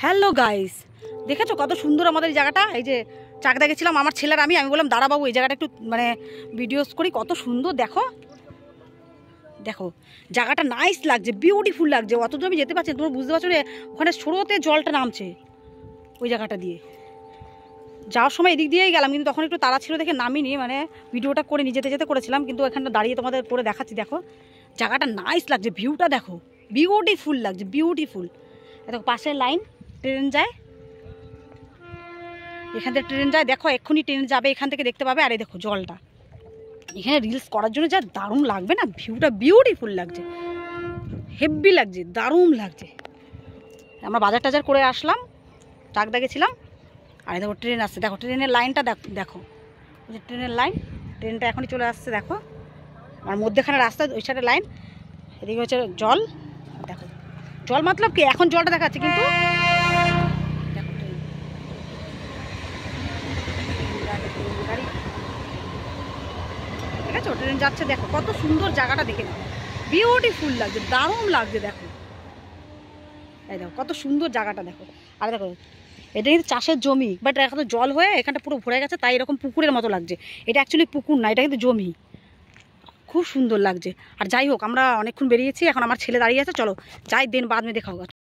Hello guys, দেখেছো কত সুন্দর আমাদের এই জায়গাটা। এই যে চাকদা গেছিলাম আমার ছেলের আমি বললাম দাঁড়া বাবু এই জায়গাটা একটু মানে ভিডিওস করি। কত সুন্দর দেখো দেখো জায়গাটা নাইস লাগছে, বিউটিফুল লাগছে। অত আমি যেতে পারছি তোমরা বুঝতে পারছো না, ওখানে স্রোতে জলটা নামছে ওই জায়গাটা দিয়ে। যাওয়ার সময় এদিক দিয়েই গেলাম, কিন্তু তখন একটু তাড়া ছিল দেখে নামিনি, মানে ভিডিওটা করে নিয়ে যেতে যেতে করেছিলাম, কিন্তু এখানটা দাঁড়িয়ে তোমাদের করে দেখাচ্ছি। দেখো জায়গাটা নাইস লাগছে, ভিউটা দেখো বিউটিফুল লাগছে, বিউটিফুল। দেখো পাশের লাইন ট্রেন যায়, এখান থেকে ট্রেন যায়, দেখো এক্ষুনি ট্রেন যাবে এখান থেকে দেখতে পাবে। আর এই দেখো জলটা, এখানে রিলস করার জন্য যা দারুণ লাগবে না, ভিউটা বিউটিফুল লাগছে, হেভি লাগছে, দারুণ লাগছে। আমরা বাজার টাজার করে আসলাম, চাকদা গেছিলাম। আর দেখো ট্রেন আসছে, দেখো ট্রেনের লাইনটা দেখো, ওই যে ট্রেনের লাইন, ট্রেনটা এখনই চলে আসছে। দেখো আর মধ্যেখানে রাস্তা, ওই সাইডে লাইন, এদিকে হচ্ছে জল। দেখো জল মতলব কি এখন জলটা দেখাচ্ছে, কিন্তু দেখো গাড়ি, ঠিক আছে ট্রেন যাচ্ছে। দেখো কত সুন্দর জায়গাটা, দেখে বিউটিফুল লাগছে, দারুণ লাগছে। দেখো এই দেখো কত সুন্দর জায়গাটা দেখো। আর দেখো এটা কিন্তু চাষের জমি, বাট এখন তো জল হয়ে এখানটা পুরো ভরে গেছে, তাই এরকম পুকুরের মতো লাগছে। এটা অ্যাকচুয়ালি পুকুর না, এটা কিন্তু জমি, খুব সুন্দর লাগছে। আর যাই হোক আমরা অনেকক্ষণ বেরিয়েছি, এখন আমার ছেলে দাঁড়িয়ে আছে, চলো যাই, দিন বাদ মে দেখা হোক।